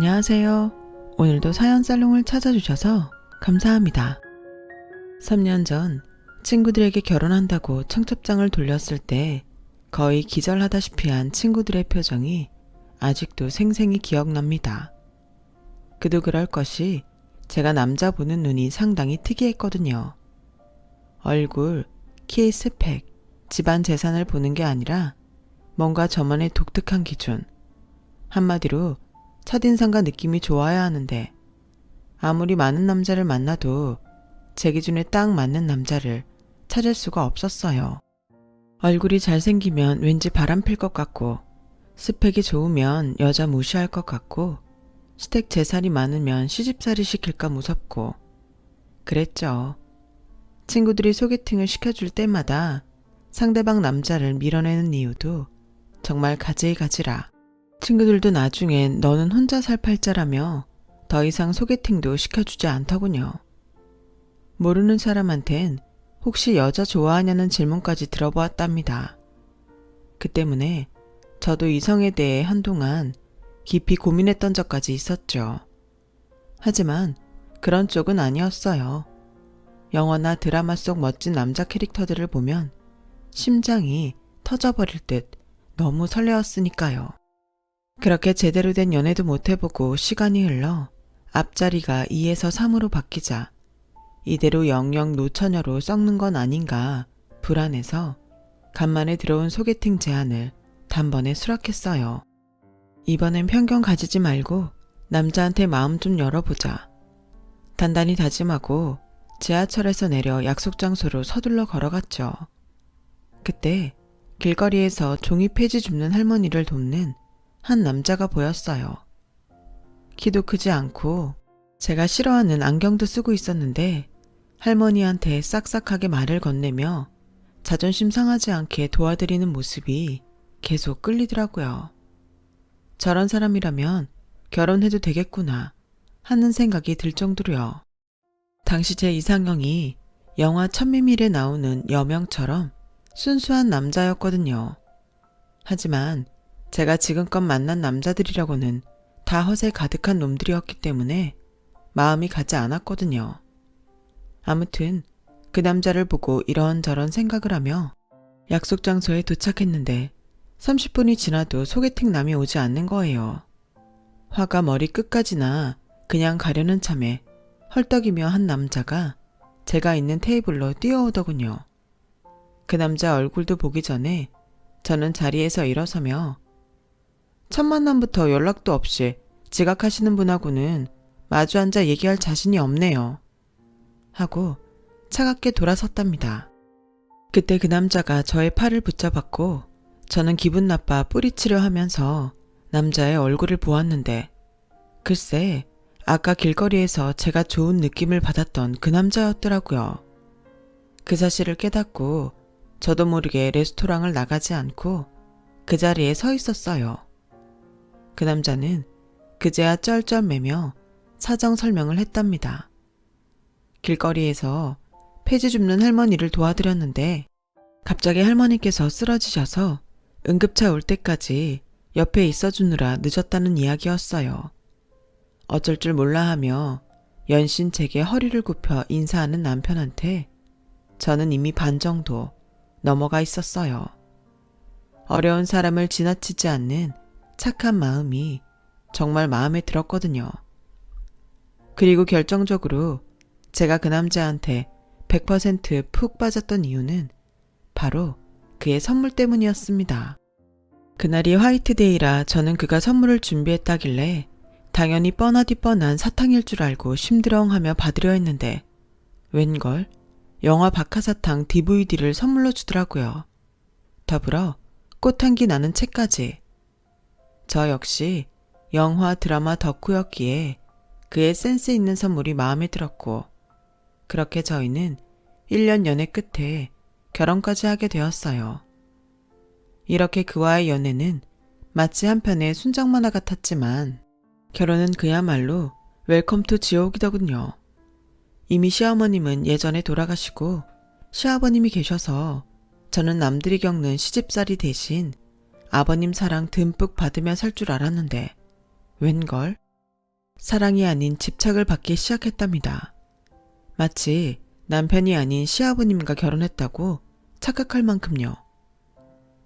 안녕하세요. 오늘도 사연 살롱을 찾아주셔서 감사합니다. 3년 전 친구들에게 결혼한다고 청첩장을 돌렸을 때 거의 기절하다시피 한 친구들의 표정이 아직도 생생히 기억납니다. 그도 그럴 것이 제가 남자 보는 눈이 상당히 특이했거든요. 얼굴, 키, 스펙, 집안 재산을 보는 게 아니라 뭔가 저만의 독특한 기준, 한마디로 첫인상과 느낌이 좋아야 하는데 아무리 많은 남자를 만나도 제 기준에 딱 맞는 남자를 찾을 수가 없었어요. 얼굴이 잘생기면 왠지 바람필 것 같고, 스펙이 좋으면 여자 무시할 것 같고, 시댁 재산이 많으면 시집살이 시킬까 무섭고 그랬죠. 친구들이 소개팅을 시켜줄 때마다 상대방 남자를 밀어내는 이유도 정말 가지가지라. 친구들도 나중엔 너는 혼자 살 팔자라며 더 이상 소개팅도 시켜주지 않더군요. 모르는 사람한텐 혹시 여자 좋아하냐는 질문까지 들어보았답니다. 그 때문에 저도 이성에 대해 한동안 깊이 고민했던 적까지 있었죠. 하지만 그런 쪽은 아니었어요. 영화나 드라마 속 멋진 남자 캐릭터들을 보면 심장이 터져버릴 듯 너무 설레었으니까요. 그렇게 제대로 된 연애도 못 해보고 시간이 흘러 앞자리가 2에서 3으로 바뀌자 이대로 영영 노처녀로 썩는 건 아닌가 불안해서 간만에 들어온 소개팅 제안을 단번에 수락했어요. 이번엔 편견 가지지 말고 남자한테 마음 좀 열어보자. 단단히 다짐하고 지하철에서 내려 약속 장소로 서둘러 걸어갔죠. 그때 길거리에서 종이 폐지 줍는 할머니를 돕는 한 남자가 보였어요. 키도 크지 않고 제가 싫어하는 안경도 쓰고 있었는데 할머니한테 싹싹하게 말을 건네며 자존심 상하지 않게 도와드리는 모습이 계속 끌리더라고요. 저런 사람이라면 결혼해도 되겠구나 하는 생각이 들 정도로요. 당시 제 이상형이 영화 천미밀에 나오는 여명처럼 순수한 남자였거든요. 하지만 제가 지금껏 만난 남자들이라고는 다 허세 가득한 놈들이었기 때문에 마음이 가지 않았거든요. 아무튼 그 남자를 보고 이런저런 생각을 하며 약속 장소에 도착했는데 30분이 지나도 소개팅 남이 오지 않는 거예요. 화가 머리 끝까지나 그냥 가려는 참에 헐떡이며 한 남자가 제가 있는 테이블로 뛰어오더군요. 그 남자 얼굴도 보기 전에 저는 자리에서 일어서며 첫 만남부터 연락도 없이 지각하시는 분하고는 마주 앉아 얘기할 자신이 없네요. 하고 차갑게 돌아섰답니다. 그때 그 남자가 저의 팔을 붙잡았고 저는 기분 나빠 뿌리치려 하면서 남자의 얼굴을 보았는데 글쎄 아까 길거리에서 제가 좋은 느낌을 받았던 그 남자였더라고요. 그 사실을 깨닫고 저도 모르게 레스토랑을 나가지 않고 그 자리에 서 있었어요. 그 남자는 그제야 쩔쩔매며 사정 설명을 했답니다. 길거리에서 폐지 줍는 할머니를 도와드렸는데 갑자기 할머니께서 쓰러지셔서 응급차 올 때까지 옆에 있어주느라 늦었다는 이야기였어요. 어쩔 줄 몰라 하며 연신 제게 허리를 굽혀 인사하는 남편한테 저는 이미 반 정도 넘어가 있었어요. 어려운 사람을 지나치지 않는 착한 마음이 정말 마음에 들었거든요. 그리고 결정적으로 제가 그 남자한테 100% 빠졌던 이유는 바로 그의 선물 때문이었습니다. 그날이 화이트데이라 저는 그가 선물을 준비했다길래 당연히 뻔하디 뻔한 사탕일 줄 알고 심드렁하며 받으려 했는데 웬걸 영화 박하사탕 DVD를 선물로 주더라고요. 더불어 꽃향기 나는 책까지. 저 역시 영화 드라마 덕후였기에 그의 센스 있는 선물이 마음에 들었고 그렇게 저희는 1년 연애 끝에 결혼까지 하게 되었어요. 이렇게 그와의 연애는 마치 한편의 순정 만화 같았지만 결혼은 그야말로 웰컴 투 지옥이더군요. 이미 시어머님은 예전에 돌아가시고 시아버님이 계셔서 저는 남들이 겪는 시집살이 대신 아버님 사랑 듬뿍 받으며 살 줄 알았는데 웬걸? 사랑이 아닌 집착을 받기 시작했답니다. 마치 남편이 아닌 시아버님과 결혼했다고 착각할 만큼요.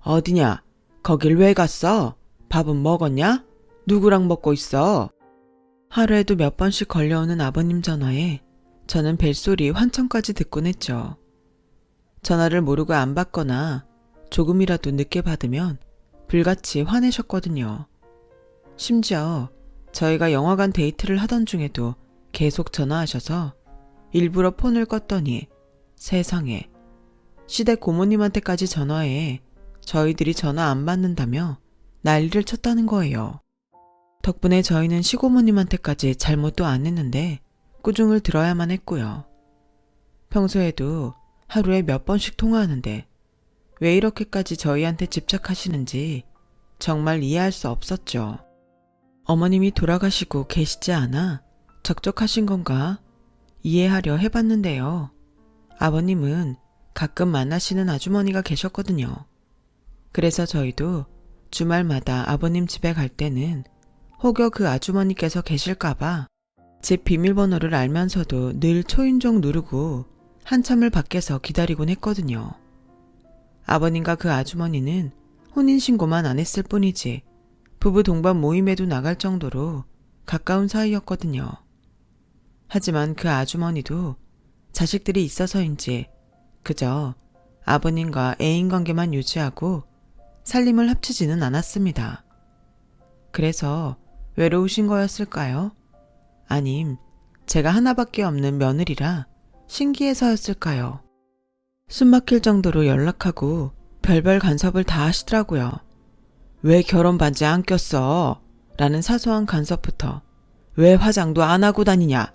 어디냐? 거길 왜 갔어? 밥은 먹었냐? 누구랑 먹고 있어? 하루에도 몇 번씩 걸려오는 아버님 전화에 저는 벨소리 환청까지 듣곤 했죠. 전화를 모르고 안 받거나 조금이라도 늦게 받으면 불같이 화내셨거든요. 심지어 저희가 영화관 데이트를 하던 중에도 계속 전화하셔서 일부러 폰을 껐더니 세상에, 시댁 고모님한테까지 전화해 저희들이 전화 안 받는다며 난리를 쳤다는 거예요. 덕분에 저희는 시고모님한테까지 잘못도 안 했는데 꾸중을 들어야만 했고요. 평소에도 하루에 몇 번씩 통화하는데 왜 이렇게까지 저희한테 집착하시는지 정말 이해할 수 없었죠. 어머님이 돌아가시고 계시지 않아 적적하신 건가 이해하려 해봤는데요. 아버님은 가끔 만나시는 아주머니가 계셨거든요. 그래서 저희도 주말마다 아버님 집에 갈 때는 혹여 그 아주머니께서 계실까봐 집 비밀번호를 알면서도 늘 초인종 누르고 한참을 밖에서 기다리곤 했거든요. 아버님과 그 아주머니는 혼인신고만 안 했을 뿐이지 부부 동반 모임에도 나갈 정도로 가까운 사이였거든요. 하지만 그 아주머니도 자식들이 있어서인지 그저 아버님과 애인관계만 유지하고 살림을 합치지는 않았습니다. 그래서 외로우신 거였을까요? 아님 제가 하나밖에 없는 며느리라 신기해서였을까요? 숨막힐 정도로 연락하고 별별 간섭을 다 하시더라고요. 왜 결혼 반지 안 꼈어? 라는 사소한 간섭부터 왜 화장도 안 하고 다니냐?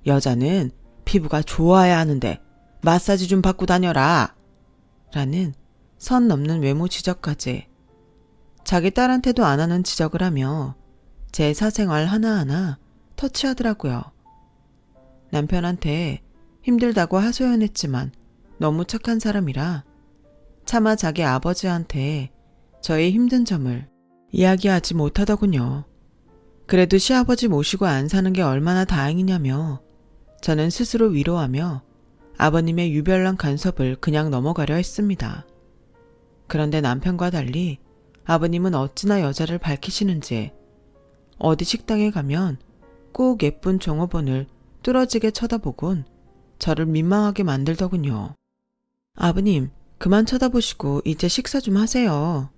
여자는 피부가 좋아야 하는데 마사지 좀 받고 다녀라. 라는 선 넘는 외모 지적까지 자기 딸한테도 안 하는 지적을 하며 제 사생활 하나하나 터치하더라고요. 남편한테 힘들다고 하소연했지만 너무 착한 사람이라 차마 자기 아버지한테 저의 힘든 점을 이야기하지 못하더군요. 그래도 시아버지 모시고 안 사는 게 얼마나 다행이냐며 저는 스스로 위로하며 아버님의 유별난 간섭을 그냥 넘어가려 했습니다. 그런데 남편과 달리 아버님은 어찌나 여자를 밝히시는지 어디 식당에 가면 꼭 예쁜 종업원을 뚫어지게 쳐다보곤 저를 민망하게 만들더군요. 아버님, 그만 쳐다보시고 이제 식사 좀 하세요.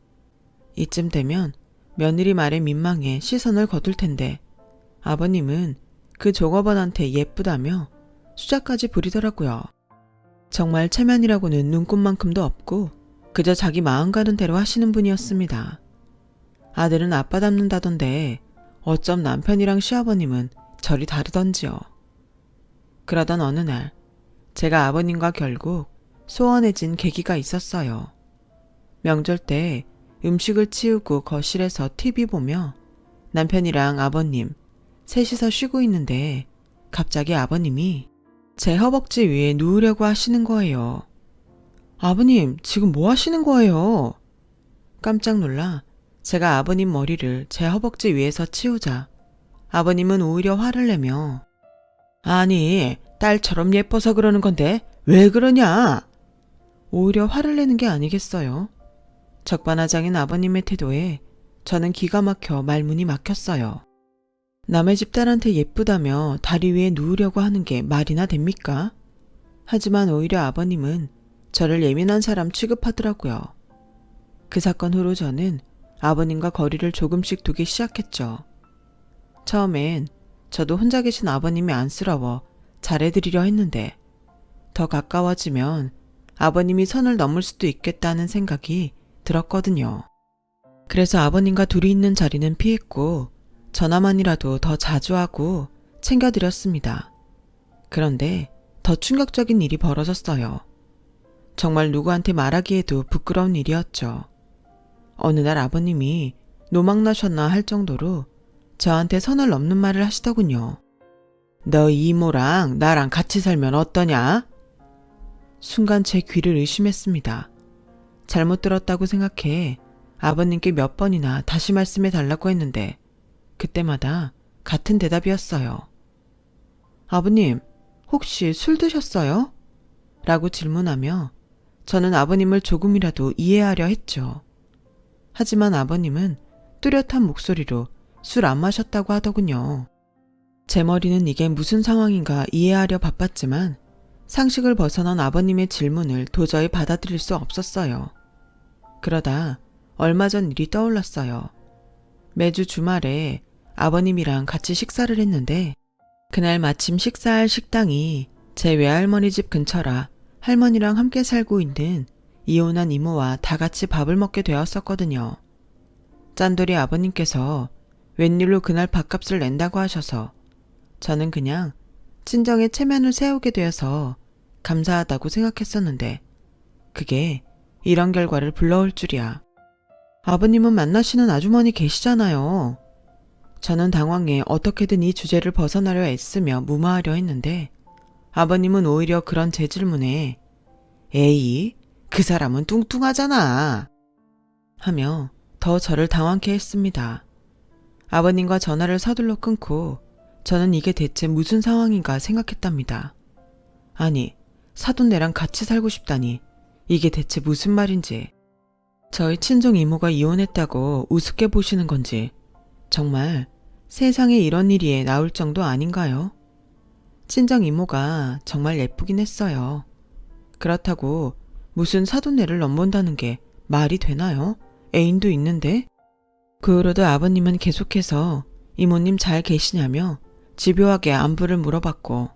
이쯤 되면 며느리 말에 민망해 시선을 거둘 텐데 아버님은 그 종업원한테 예쁘다며 수작까지 부리더라고요. 정말 체면이라고는 눈꼽만큼도 없고 그저 자기 마음 가는 대로 하시는 분이었습니다. 아들은 아빠 닮는다던데 어쩜 남편이랑 시아버님은 절이 다르던지요. 그러던 어느 날 제가 아버님과 결국 소원해진 계기가 있었어요. 명절 때 음식을 치우고 거실에서 TV 보며 남편이랑 아버님 셋이서 쉬고 있는데 갑자기 아버님이 제 허벅지 위에 누우려고 하시는 거예요. 아버님, 지금 뭐 하시는 거예요? 깜짝 놀라 제가 아버님 머리를 제 허벅지 위에서 치우자 아버님은 오히려 화를 내며 아니, 딸처럼 예뻐서 그러는 건데 왜 그러냐? 오히려 화를 내는 게 아니겠어요? 적반하장인 아버님의 태도에 저는 기가 막혀 말문이 막혔어요. 남의 집 딸한테 예쁘다며 다리 위에 누우려고 하는 게 말이나 됩니까? 하지만 오히려 아버님은 저를 예민한 사람 취급하더라고요. 그 사건 후로 저는 아버님과 거리를 조금씩 두기 시작했죠. 처음엔 저도 혼자 계신 아버님이 안쓰러워 잘해드리려 했는데 더 가까워지면 아버님이 선을 넘을 수도 있겠다는 생각이 들었거든요. 그래서 아버님과 둘이 있는 자리는 피했고 전화만이라도 더 자주 하고 챙겨드렸습니다. 그런데 더 충격적인 일이 벌어졌어요. 정말 누구한테 말하기에도 부끄러운 일이었죠. 어느 날 아버님이 노망나셨나 할 정도로 저한테 선을 넘는 말을 하시더군요. 너 이모랑 나랑 같이 살면 어떠냐? 순간 제 귀를 의심했습니다. 잘못 들었다고 생각해 아버님께 몇 번이나 다시 말씀해 달라고 했는데 그때마다 같은 대답이었어요. 아버님, 혹시 술 드셨어요? 라고 질문하며 저는 아버님을 조금이라도 이해하려 했죠. 하지만 아버님은 뚜렷한 목소리로 술 안 마셨다고 하더군요. 제 머리는 이게 무슨 상황인가 이해하려 바빴지만 상식을 벗어난 아버님의 질문을 도저히 받아들일 수 없었어요. 그러다 얼마 전 일이 떠올랐어요. 매주 주말에 아버님이랑 같이 식사를 했는데 그날 마침 식사할 식당이 제 외할머니 집 근처라 할머니랑 함께 살고 있는 이혼한 이모와 다 같이 밥을 먹게 되었었거든요. 짠돌이 아버님께서 웬일로 그날 밥값을 낸다고 하셔서 저는 그냥 친정에 체면을 세우게 되어서 감사하다고 생각했었는데 그게 이런 결과를 불러올 줄이야. 아버님은 만나시는 아주머니 계시잖아요. 저는 당황해 어떻게든 이 주제를 벗어나려 애쓰며 무마하려 했는데 아버님은 오히려 그런 제 질문에 에이, 그 사람은 뚱뚱하잖아 하며 더 저를 당황케 했습니다. 아버님과 전화를 서둘러 끊고 저는 이게 대체 무슨 상황인가 생각했답니다. 아니, 사돈네랑 같이 살고 싶다니 이게 대체 무슨 말인지. 저희 친정 이모가 이혼했다고 우습게 보시는 건지 정말 세상에 이런 일이 나올 정도 아닌가요? 친정 이모가 정말 예쁘긴 했어요. 그렇다고 무슨 사돈네를 넘본다는 게 말이 되나요? 애인도 있는데? 그 후로도 아버님은 계속해서 이모님 잘 계시냐며 집요하게 안부를 물어봤고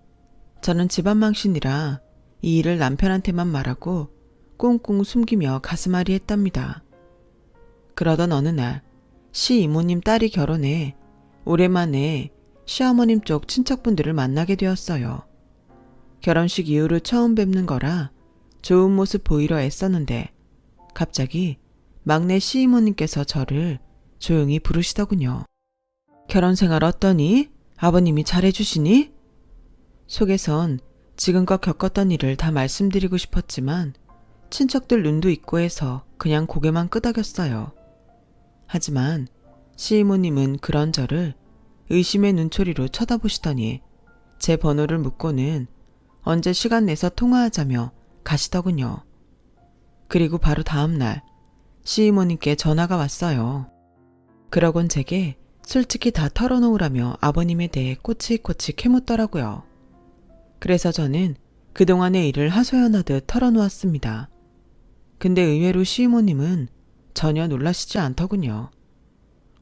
저는 집안망신이라 이 일을 남편한테만 말하고 꽁꽁 숨기며 가슴앓이 했답니다. 그러던 어느 날 시이모님 딸이 결혼해 오랜만에 시어머님 쪽 친척분들을 만나게 되었어요. 결혼식 이후로 처음 뵙는 거라 좋은 모습 보이려 애썼는데 갑자기 막내 시이모님께서 저를 조용히 부르시더군요. 결혼 생활 어떠니? 아버님이 잘해주시니? 속에선 지금껏 겪었던 일을 다 말씀드리고 싶었지만 친척들 눈도 있고 해서 그냥 고개만 끄덕였어요. 하지만 시이모님은 그런 저를 의심의 눈초리로 쳐다보시더니 제 번호를 묻고는 언제 시간 내서 통화하자며 가시더군요. 그리고 바로 다음날 시이모님께 전화가 왔어요. 그러곤 제게 솔직히 다 털어놓으라며 아버님에 대해 꼬치꼬치 캐묻더라고요. 그래서 저는 그동안의 일을 하소연하듯 털어놓았습니다. 근데 의외로 시이모님은 전혀 놀라시지 않더군요.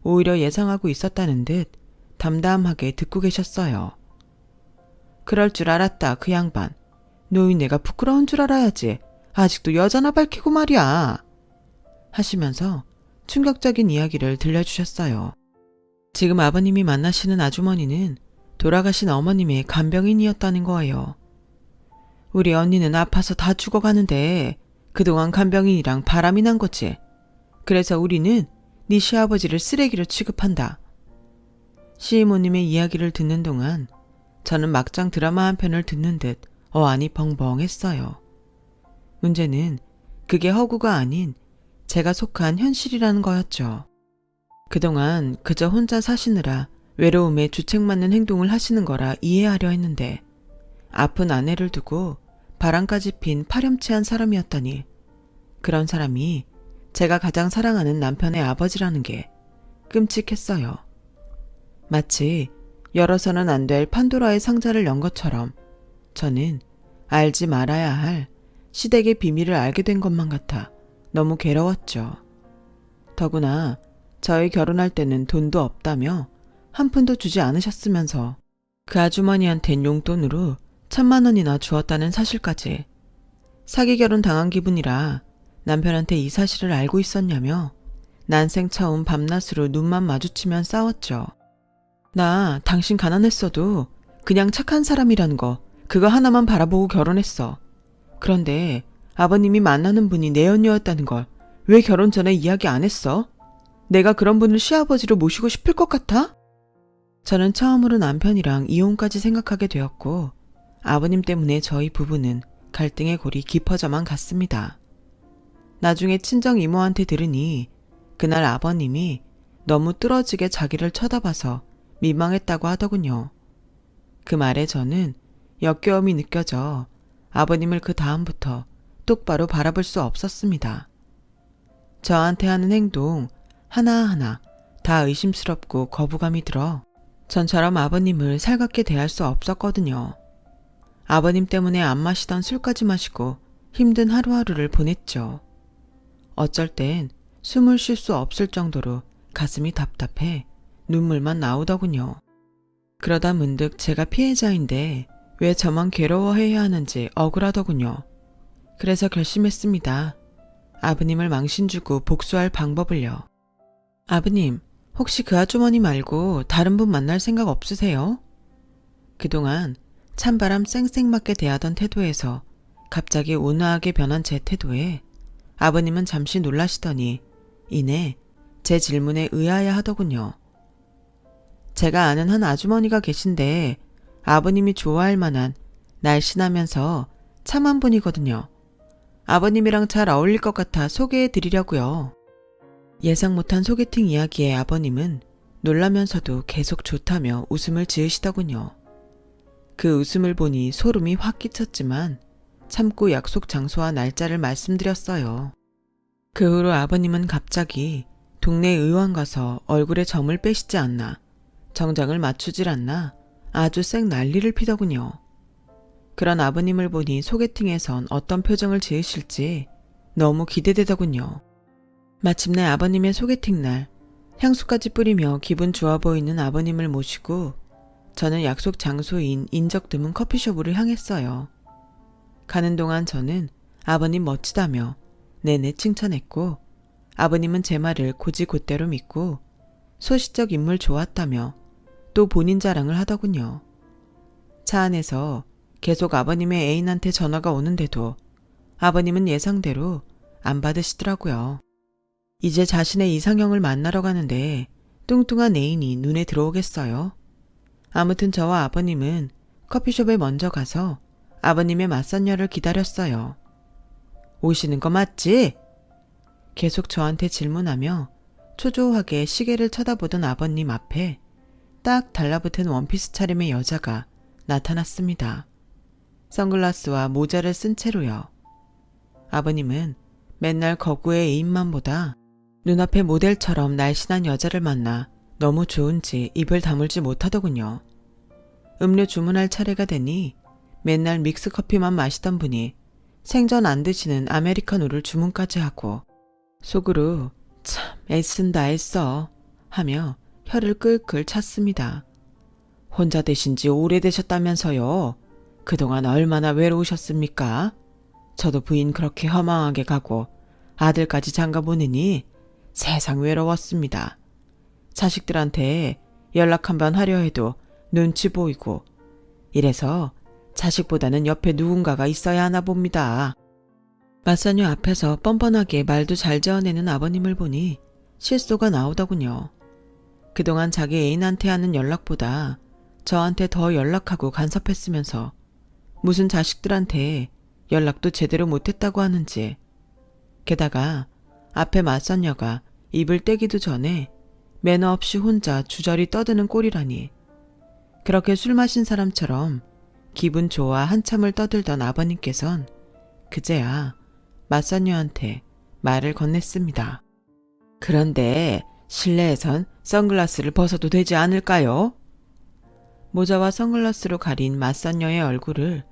오히려 예상하고 있었다는 듯 담담하게 듣고 계셨어요. 그럴 줄 알았다, 그 양반. 노인네가 부끄러운 줄 알아야지. 아직도 여자나 밝히고 말이야. 하시면서 충격적인 이야기를 들려주셨어요. 지금 아버님이 만나시는 아주머니는 돌아가신 어머님의 간병인이었다는 거예요. 우리 언니는 아파서 다 죽어가는데 그동안 간병인이랑 바람이 난 거지. 그래서 우리는 네 시아버지를 쓰레기로 취급한다. 시이모님의 이야기를 듣는 동안 저는 막장 드라마 한 편을 듣는 듯 어안이 벙벙했어요. 문제는 그게 허구가 아닌 제가 속한 현실이라는 거였죠. 그동안 그저 혼자 사시느라 외로움에 주책맞는 행동을 하시는 거라 이해하려 했는데 아픈 아내를 두고 바람까지 핀 파렴치한 사람이었다니 그런 사람이 제가 가장 사랑하는 남편의 아버지라는 게 끔찍했어요. 마치 열어서는 안 될 판도라의 상자를 연 것처럼 저는 알지 말아야 할 시댁의 비밀을 알게 된 것만 같아 너무 괴로웠죠. 더구나 저희 결혼할 때는 돈도 없다며 한 푼도 주지 않으셨으면서 그 아주머니한텐 용돈으로 1,000만 원이나 주었다는 사실까지. 사기 결혼 당한 기분이라 남편한테 이 사실을 알고 있었냐며 난생 처음 밤낮으로 눈만 마주치면 싸웠죠. 나 당신 가난했어도 그냥 착한 사람이라는 거 그거 하나만 바라보고 결혼했어. 그런데 아버님이 만나는 분이 내 언니였다는 걸 왜 결혼 전에 이야기 안 했어? 내가 그런 분을 시아버지로 모시고 싶을 것 같아? 저는 처음으로 남편이랑 이혼까지 생각하게 되었고 아버님 때문에 저희 부부는 갈등의 골이 깊어져만 갔습니다. 나중에 친정 이모한테 들으니 그날 아버님이 너무 뚫어지게 자기를 쳐다봐서 민망했다고 하더군요. 그 말에 저는 역겨움이 느껴져 아버님을 그 다음부터 똑바로 바라볼 수 없었습니다. 저한테 하는 행동 하나하나 다 의심스럽고 거부감이 들어 전처럼 아버님을 살갑게 대할 수 없었거든요. 아버님 때문에 안 마시던 술까지 마시고 힘든 하루하루를 보냈죠. 어쩔 땐 숨을 쉴 수 없을 정도로 가슴이 답답해 눈물만 나오더군요. 그러다 문득 제가 피해자인데 왜 저만 괴로워해야 하는지 억울하더군요. 그래서 결심했습니다. 아버님을 망신 주고 복수할 방법을요. 아버님, 혹시 그 아주머니 말고 다른 분 만날 생각 없으세요? 그동안 찬바람 쌩쌩 맞게 대하던 태도에서 갑자기 온화하게 변한 제 태도에 아버님은 잠시 놀라시더니 이내 제 질문에 의아해 하더군요. 제가 아는 한 아주머니가 계신데 아버님이 좋아할 만한 날씬하면서 참한 분이거든요. 아버님이랑 잘 어울릴 것 같아 소개해 드리려고요. 예상 못한 소개팅 이야기에 아버님은 놀라면서도 계속 좋다며 웃음을 지으시더군요. 그 웃음을 보니 소름이 확 끼쳤지만 참고 약속 장소와 날짜를 말씀드렸어요. 그 후로 아버님은 갑자기 동네 의원 가서 얼굴에 점을 빼시지 않나, 정장을 맞추질 않나 아주 쌩 난리를 피더군요. 그런 아버님을 보니 소개팅에선 어떤 표정을 지으실지 너무 기대되더군요. 마침내 아버님의 소개팅 날 향수까지 뿌리며 기분 좋아 보이는 아버님을 모시고 저는 약속 장소인 인적 드문 커피숍으로 향했어요. 가는 동안 저는 아버님 멋지다며 내내 칭찬했고 아버님은 제 말을 곧이곧대로 믿고 소시적 인물 좋았다며 또 본인 자랑을 하더군요. 차 안에서 계속 아버님의 애인한테 전화가 오는데도 아버님은 예상대로 안 받으시더라고요. 이제 자신의 이상형을 만나러 가는데 뚱뚱한 애인이 눈에 들어오겠어요? 아무튼 저와 아버님은 커피숍에 먼저 가서 아버님의 맞선녀를 기다렸어요. 오시는 거 맞지? 계속 저한테 질문하며 초조하게 시계를 쳐다보던 아버님 앞에 딱 달라붙은 원피스 차림의 여자가 나타났습니다. 선글라스와 모자를 쓴 채로요. 아버님은 맨날 거구의 애인만보다 눈앞의 모델처럼 날씬한 여자를 만나 너무 좋은지 입을 다물지 못하더군요. 음료 주문할 차례가 되니 맨날 믹스커피만 마시던 분이 생전 안 드시는 아메리카노를 주문까지 하고 속으로 참 애쓴다 애써 하며 혀를 끌끌 찼습니다. 혼자 되신 지 오래되셨다면서요. 그동안 얼마나 외로우셨습니까? 저도 부인 그렇게 허망하게 가고 아들까지 장가 보내니 세상 외로웠습니다. 자식들한테 연락 한번 하려 해도 눈치 보이고 이래서 자식보다는 옆에 누군가가 있어야 하나 봅니다. 맞선녀 앞에서 뻔뻔하게 말도 잘 저어내는 아버님을 보니 실소가 나오더군요. 그동안 자기 애인한테 하는 연락보다 저한테 더 연락하고 간섭했으면서 무슨 자식들한테 연락도 제대로 못했다고 하는지, 게다가 앞에 맞선녀가 입을 떼기도 전에 매너 없이 혼자 주저리 떠드는 꼴이라니. 그렇게 술 마신 사람처럼 기분 좋아 한참을 떠들던 아버님께선 그제야 맞선녀한테 말을 건넸습니다. 그런데 실내에선 선글라스를 벗어도 되지 않을까요? 모자와 선글라스로 가린 맞선녀의 얼굴을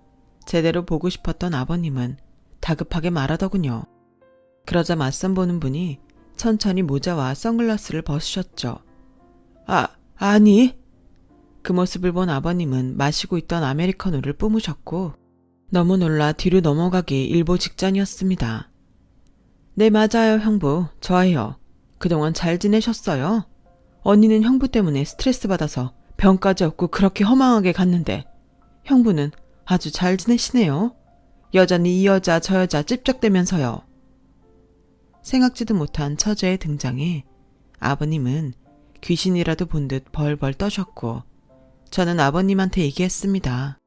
제대로 보고 싶었던 아버님은 다급하게 말하더군요. 그러자 맞선 보는 분이 천천히 모자와 선글라스를 벗으셨죠. 아니. 그 모습을 본 아버님은 마시고 있던 아메리카노를 뿜으셨고 너무 놀라 뒤로 넘어가기 일보 직전이었습니다. 네, 맞아요, 형부. 저예요. 그동안 잘 지내셨어요? 언니는 형부 때문에 스트레스 받아서 병까지 얻고 그렇게 허망하게 갔는데 형부는 아주 잘 지내시네요. 여전히 이 여자 저 여자 찝쩍대면서요. 생각지도 못한 처제의 등장에 아버님은 귀신이라도 본 듯 벌벌 떠셨고 저는 아버님한테 얘기했습니다.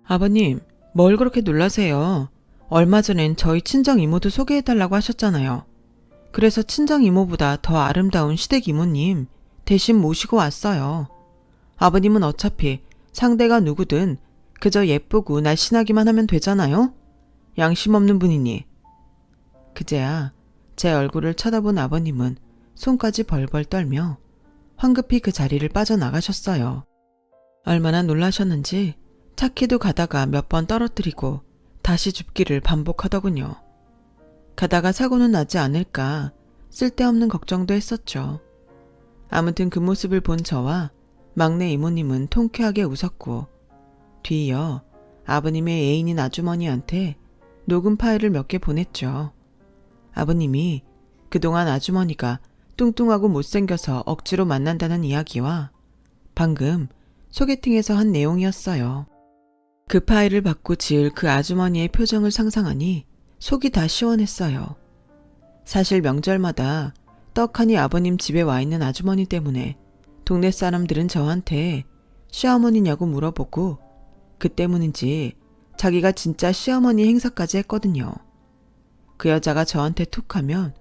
아버님, 뭘 그렇게 놀라세요? 얼마 전엔 저희 친정 이모도 소개해달라고 하셨잖아요. 그래서 친정 이모보다 더 아름다운 시댁 이모님 대신 모시고 왔어요. 아버님은 어차피 상대가 누구든 그저 예쁘고 날씬하기만 하면 되잖아요? 양심 없는 분이니. 그제야 제 얼굴을 쳐다본 아버님은 손까지 벌벌 떨며 황급히 그 자리를 빠져나가셨어요. 얼마나 놀라셨는지 차키도 가다가 몇 번 떨어뜨리고 다시 줍기를 반복하더군요. 가다가 사고는 나지 않을까 쓸데없는 걱정도 했었죠. 아무튼 그 모습을 본 저와 막내 이모님은 통쾌하게 웃었고 뒤이어 아버님의 애인인 아주머니한테 녹음 파일을 몇 개 보냈죠. 아버님이 그동안 아주머니가 뚱뚱하고 못생겨서 억지로 만난다는 이야기와 방금 소개팅에서 한 내용이었어요. 그 파일을 받고 지을 그 아주머니의 표정을 상상하니 속이 다 시원했어요. 사실 명절마다 떡하니 아버님 집에 와 있는 아주머니 때문에 동네 사람들은 저한테 시어머니냐고 물어보고 그 때문인지 자기가 진짜 시어머니 행사까지 했거든요. 그 여자가 저한테 툭 하면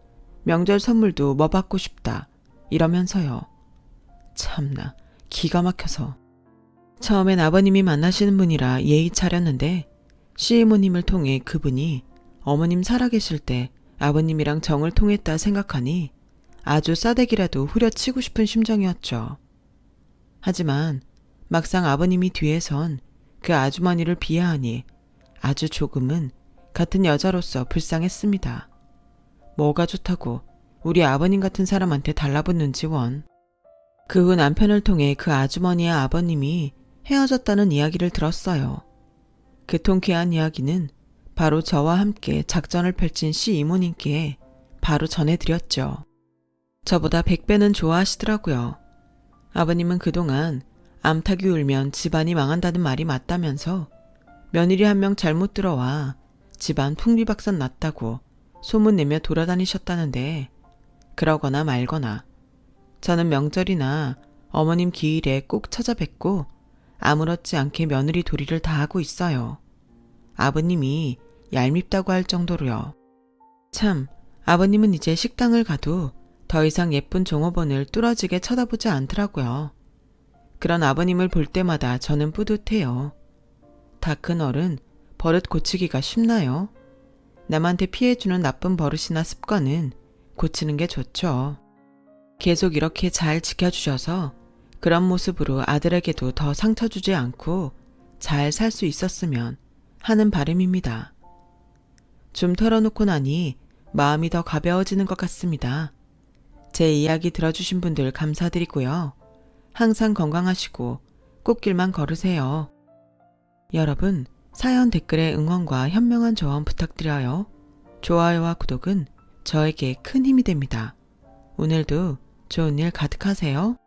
명절 선물도 뭐 받고 싶다 이러면서요. 참나 기가 막혀서. 처음엔 아버님이 만나시는 분이라 예의 차렸는데 시이모님을 통해 그분이 어머님 살아계실 때 아버님이랑 정을 통했다 생각하니 아주 싸대기라도 후려치고 싶은 심정이었죠. 하지만 막상 아버님이 뒤에선 그 아주머니를 비하하니 아주 조금은 같은 여자로서 불쌍했습니다. 뭐가 좋다고 우리 아버님 같은 사람한테 달라붙는지 원. 그 후 남편을 통해 그 아주머니의 아버님이 헤어졌다는 이야기를 들었어요. 그 통쾌한 이야기는 바로 저와 함께 작전을 펼친 시 이모님께 바로 전해드렸죠. 저보다 100배는 좋아하시더라고요. 아버님은 그동안 암탉이 울면 집안이 망한다는 말이 맞다면서 며느리 한 명 잘못 들어와 집안 풍비박산 났다고 소문내며 돌아다니셨다는데 그러거나 말거나 저는 명절이나 어머님 기일에 꼭 찾아뵙고 아무렇지 않게 며느리 도리를 다하고 있어요. 아버님이 얄밉다고 할 정도로요. 참, 아버님은 이제 식당을 가도 더 이상 예쁜 종업원을 뚫어지게 쳐다보지 않더라고요. 그런 아버님을 볼 때마다 저는 뿌듯해요. 다 큰 어른 버릇 고치기가 쉽나요? 남한테 피해주는 나쁜 버릇이나 습관은 고치는 게 좋죠. 계속 이렇게 잘 지켜주셔서 그런 모습으로 아들에게도 더 상처 주지 않고 잘 살 수 있었으면 하는 바람입니다. 좀 털어놓고 나니 마음이 더 가벼워지는 것 같습니다. 제 이야기 들어주신 분들 감사드리고요. 항상 건강하시고 꽃길만 걸으세요. 여러분, 사연 댓글에 응원과 현명한 조언 부탁드려요. 좋아요와 구독은 저에게 큰 힘이 됩니다. 오늘도 좋은 일 가득하세요.